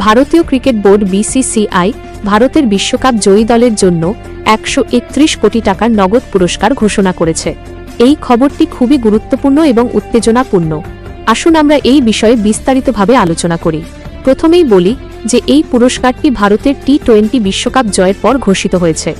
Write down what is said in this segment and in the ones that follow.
ভারতীয় cricket board BCCI ভারতের বিশ্বকাপ জয়ী দলের জন্য 131 কোটি টাকার নগদ পুরস্কার ঘোষণা করেছে। এই খবরটি খুবই গুরুত্বপূর্ণ এবং উত্তেজনাপূর্ণ। আসুন আমরা এই বিষয়ে বিস্তারিতভাবে আলোচনা করি। প্রথমেই বলি যে এই পুরস্কারটি ভারতের টি-20 বিশ্বকাপ জয়ের পর ঘোষিত হয়েছে।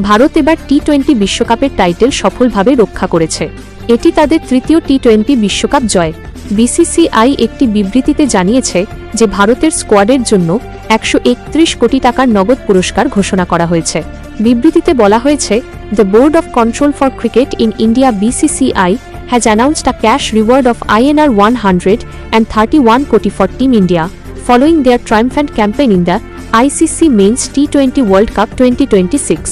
ভারত এবার টি-20 বিশ্বকাপের টাইটেল সফলভাবে রক্ষা করেছে। এটি তাদের তৃতীয় টি-20 বিশ্বকাপ জয়। বিসিসিআই একটি বিবৃতিতে জানিয়েছে যে ভারতের স্কোয়াডের জন্য 131 কোটি টাকার নগদ পুরস্কার ঘোষণা করা হয়েছে। বিবৃতিতে বলা হয়েছে, the board of control for cricket in India BCCI has announced a cash reward of INR 131 কোটি for Team India, following their triumphant campaign in the ICC Men's T20 World Cup 2026.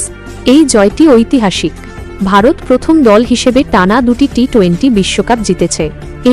এই জয়টি ঐতিহাসিক। ভারত প্রথম দল হিসেবে টানা দুটি টি-20 বিশ্বকাপ জিতেছে।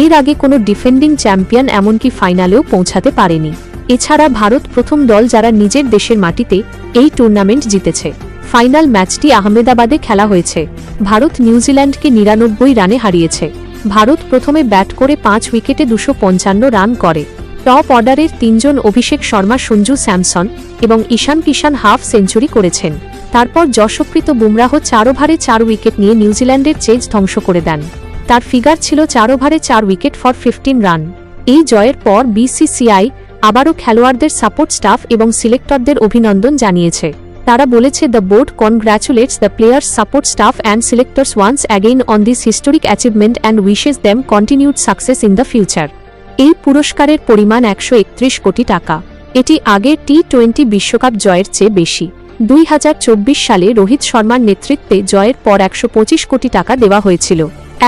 এর আগে কোনো ডিফেন্ডিং চ্যাম্পিয়ন এমনকি ফাইনালেও পৌঁছাতে পারেনি। এছাড়া ভারত প্রথম দল যারা নিজের দেশের মাটিতে এই টুর্নামেন্ট জিতেছে। ফাইনাল ম্যাচটি আহমেদাবাদে খেলা হয়েছে। ভারত নিউজিল্যান্ডকে 99 রানে হারিয়েছে। ভারত প্রথমে ব্যাট করে 5 উইকেটে 255 রান করে। টপ অর্ডারের 3 জন অভিষেক শর্মা, সঞ্জু স্যামসন এবং ঈশান কিষান হাফ সেঞ্চুরি করেছেন। তারপর যশপ্রীত বুমরাহ 4 ওভারে 4 উইকেট নিয়ে নিউজিল্যান্ডের চেজ ধ্বংস করে দেন। তার ফিগার ছিল 4 ওভারে 4 উইকেট ফর 15 রান। এই জয়ের পর বিসিসিআই আবারও খেলোয়াড়দের সাপোর্ট স্টাফ এবং সিলেক্টরদের অভিনন্দন জানিয়েছে। তারা বলেছে, the board congratulates the players, support staff and selectors once again on this historic achievement and wishes them continued success in the future. এই পুরস্কারের পরিমাণ 131 কোটি টাকা। এটি আগের টি-20 বিশ্বকাপ জয়ের চেয়ে বেশি। 2024 সালে রোহিত শর্মার নেতৃত্বে জয়ের পর 125 কোটি টাকা দেওয়া হয়েছিল।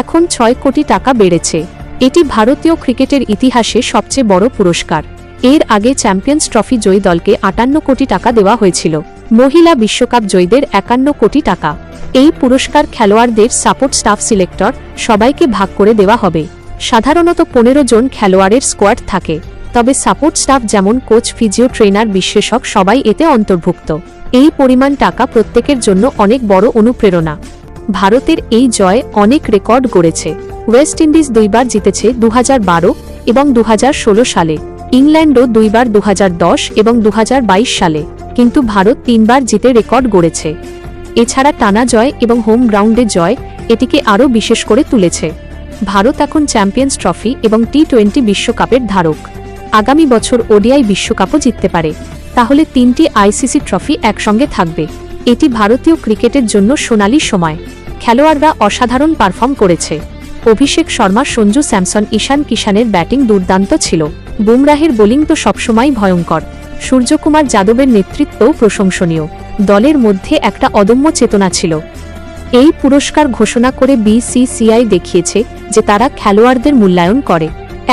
এখন 6 কোটি টাকা বেড়েছে। এটি ভারতীয় ক্রিকেটের ইতিহাসে সবচেয়ে বড় পুরস্কার। এর আগে চ্যাম্পিয়ন্স ট্রফি জয়ী দলকে 58 কোটি টাকা দেওয়া হয়েছিল। মহিলা বিশ্বকাপ জয়ীদের 51 কোটি টাকা। এই পুরস্কার খেলোয়াড়দের, সাপোর্ট স্টাফ, সিলেক্টর সবাইকে ভাগ করে দেওয়া হবে। সাধারণত 15 জন খেলোয়াড়ের স্কোয়াড থাকে, তবে সাপোর্ট স্টাফ যেমন কোচ, ফিজিও, ট্রেনার, বিশ্লেষক সবাই এতে অন্তর্ভুক্ত। এই পরিমাণ টাকা প্রত্যেকের জন্য অনেক বড় অনুপ্রেরণা। ভারতের এই জয় অনেক রেকর্ড গড়েছে। ওয়েস্ট ইন্ডিজ 2 বার জিতেছে 2012 এবং 2016 সালে। ইংল্যান্ডও 2 বার 2010 এবং 2022 সালে। কিন্তু ভারত 3 বার জিতে রেকর্ড গড়েছে। এছাড়া টানা জয় এবং হোম গ্রাউন্ডে জয় এটিকে আরও বিশেষ করে তুলেছে। ভারত এখন চ্যাম্পিয়ন্স ট্রফি এবং টি-20 বিশ্বকাপের ধারক। আগামী বছর ওডিআই বিশ্বকাপও জিততে পারে। তাহলে 3টি আইসিসি ট্রফি একসঙ্গে থাকবে। এটি ভারতীয় ক্রিকেটের জন্য সোনালী সময়। খেলোয়াড়রা অসাধারণ পারফর্ম করেছে। অভিষেক শর্মা, সঞ্জু স্যামসন, ঈশান কিষানের ব্যাটিং দুর্দান্ত ছিল। বুমরাহের বোলিং তো সবসময় ভয়ঙ্কর। সূর্যকুমার যাদবের নেতৃত্বও প্রশংসনীয়। দলের মধ্যে একটা অদম্য চেতনা ছিল। এই পুরস্কার ঘোষণা করে বিসিসিআই দেখিয়েছে যে তারা খেলোয়াড়দের মূল্যায়ন করে।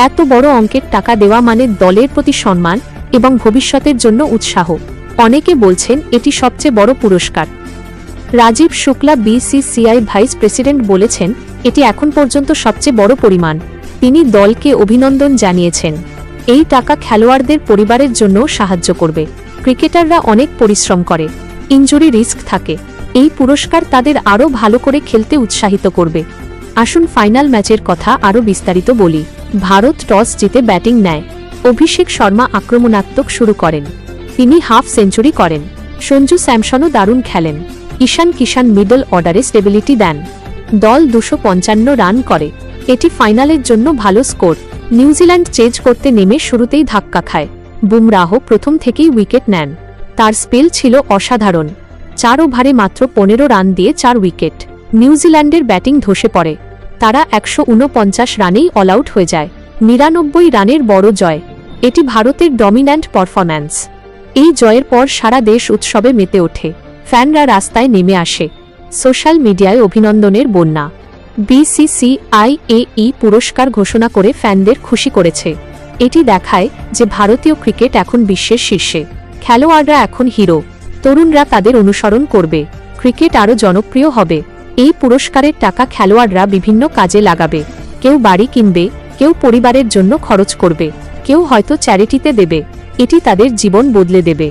এত বড় অঙ্কের টাকা দেওয়া মানে দলের প্রতি সম্মান এবং ভবিষ্যতের জন্য উৎসাহ। অনেকে বলছেন এটি সবচেয়ে বড় পুরস্কার। Rajiv Shukla, BCCI vice president, বলেছেন এটি এখন পর্যন্ত সবচেয়ে বড় পরিমাণ। তিনি দলকে অভিনন্দন জানিয়েছেন। এই টাকা খেলোয়াড়দের পরিবারের জন্য সাহায্য করবে। ক্রিকেটাররা অনেক পরিশ্রম করে, ইনজুরি রিস্ক থাকে। এই পুরস্কার তাদের আরও ভালো করে খেলতে উৎসাহিত করবে। আসুন ফাইনাল ম্যাচের কথা আরও বিস্তারিত বলি। ভারত টস জিতে ব্যাটিং নেয়। অভিষেক শর্মা আক্রমণাত্মক শুরু করেন। তিনি হাফ সেঞ্চুরি করেন। সঞ্জু স্যামসনও দারুণ খেলেন। ঈশান কিষান মিডল অর্ডারে স্টেবিলিটি দেন। দল 255 রান করে। এটি ফাইনালের জন্য ভালো স্কোর। নিউজিল্যান্ড চেজ করতে নেমে শুরুতেই ধাক্কা খায়। বুমরাহ প্রথম থেকেই উইকেট নেন। তার স্পেল ছিল অসাধারণ। 4 ওভারে মাত্র 15 রান দিয়ে 4 উইকেট। নিউজিল্যান্ডের ব্যাটিং ধসে পড়ে। তারা 149 রানেই অল আউট হয়ে যায়। 99 রানের বড় জয়। এটি ভারতের ডমিন্যান্ট পারফরম্যান্স। এই জয়ের পর সারা দেশ উৎসবে মেতে ওঠে। ফ্যানরা রাস্তায় নেমে আসে। সোশ্যাল মিডিয়ায় অভিনন্দনের বন্যা। বিসিসিআই এই পুরস্কার ঘোষণা করে ফ্যানদের খুশি করেছে। এটি দেখায় যে ভারতীয় ক্রিকেট এখন বিশ্বের শীর্ষে। খেলোয়াড়রা এখন হিরো। তরুণরা তাদের অনুসরণ করবে। ক্রিকেট আরও জনপ্রিয় হবে। এই পুরস্কারের টাকা খেলোয়াড়রা বিভিন্ন কাজে লাগাবে। কেউ বাড়ি কিনবে, কেউ পরিবারের জন্য খরচ করবে, কেউ হয়তো চ্যারিটিতে দেবে। এটি তাদের জীবন বদলে দেবে।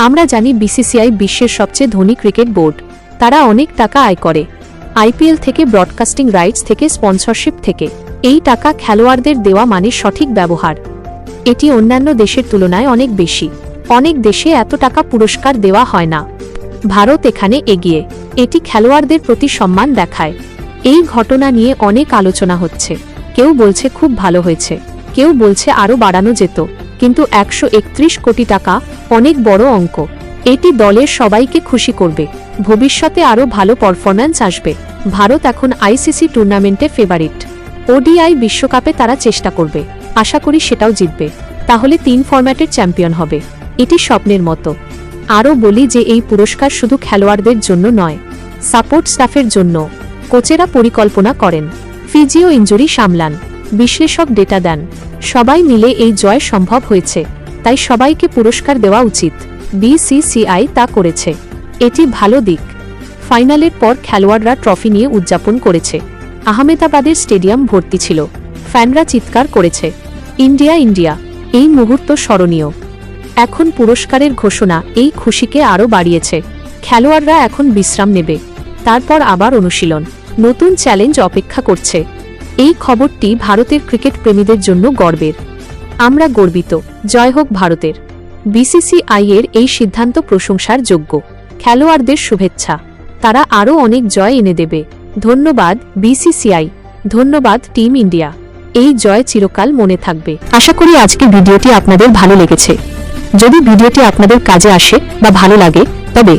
আমরা জানি বিসিসিআই বিশ্বের সবচেয়ে ধনী ক্রিকেট বোর্ড। তারা অনেক টাকা আয় করে। আইপিএল থেকে, ব্রডকাস্টিং রাইটস থেকে, স্পন্সরশিপ থেকে। এই টাকা খেলোয়াড়দের দেওয়া মানে সঠিক ব্যবহার। এটি অন্যান্য দেশের তুলনায় অনেক বেশি। অনেক দেশে এত টাকা পুরস্কার দেওয়া হয় না। ভারত এখানে এগিয়ে। এটি খেলোয়াড়দের প্রতি সম্মান দেখায়। এই ঘটনা নিয়ে অনেক আলোচনা হচ্ছে। কেউ বলছে খুব ভালো হয়েছে, কেউ বলছে আরও বাড়ানো যেত, কিন্তু 131 কোটি টাকা অনেক বড় অঙ্ক। এটি দলের সবাইকে খুশি করবে। ভবিষ্যতে আরও ভালো পারফরম্যান্স আসবে। ভারত এখন আইসিসি টুর্নামেন্টে ফেভারিট। ওডিআই বিশ্বকাপে তারা চেষ্টা করবে, আশা করি সেটাও জিতবে। তাহলে 3 ফরম্যাটের চ্যাম্পিয়ন হবে। এটি স্বপ্নের মতো। আরও বলি যে এই পুরস্কার শুধু খেলোয়াড়দের জন্য নয়, সাপোর্ট স্টাফের জন্য। কোচেরা পরিকল্পনা করেন, ফিজিও ইনজুরি সামলান, বিশ্লেষক ডেটা দেন। সবাই মিলে এই জয় সম্ভব হয়েছে, তাই সবাইকে পুরস্কার দেওয়া উচিত। বিসিসিআই তা করেছে, এটি ভালো দিক। ফাইনালের পর খেলোয়াড়রা ট্রফি নিয়ে উদযাপন করেছে। আহমেদাবাদের স্টেডিয়াম ভর্তি ছিল, ফ্যানরা চিৎকার করেছে, ইন্ডিয়া ইন্ডিয়া। এই মুহূর্ত স্মরণীয়। এখন পুরস্কারের ঘোষণা এই খুশিকে আরও বাড়িয়েছে। খেলোয়াড়রা এখন বিশ্রাম নেবে, তারপর আবার অনুশীলন। নতুন চ্যালেঞ্জ অপেক্ষা করছে। এই খবরটি ভারতের ক্রিকেট প্রেমীদের জন্য গর্বের। আমরা গর্বিত। জয় হোক ভারতের। বিসিসিআই এর এই সিদ্ধান্ত প্রশংসার যোগ্য। খেলোয়াড়দের শুভেচ্ছা, তারা আরও অনেক জয় এনে দেবে। ধন্যবাদ বিসিসিআই, ধন্যবাদ টিম ইন্ডিয়া। এই জয় চিরকাল মনে থাকবে। আশা করি আজকের ভিডিওটি আপনাদের ভালো লেগেছে। যদি ভিডিওটি আপনাদের কাজে আসে বা ভালো লাগে তবে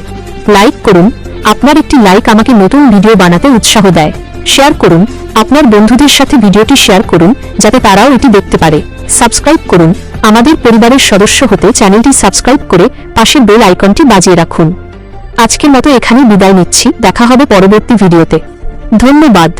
লাইক করুন। আপনার একটি লাইক আমাকে নতুন ভিডিও বানাতে উৎসাহ দেয়। শেয়ার করুন, আপনার বন্ধুদের সাথে ভিডিওটি শেয়ার করুন যাতে তারাও এটি দেখতে পারে। সাবস্ক্রাইব করুন। আমাদের পরিবারের সদস্য হতে চ্যানেলটি সাবস্ক্রাইব করে পাশের বেল আইকনটি বাজিয়ে রাখুন। আজকের মতো এখানেই বিদায় নিচ্ছি। দেখা হবে পরবর্তী ভিডিওতে। ধন্যবাদ।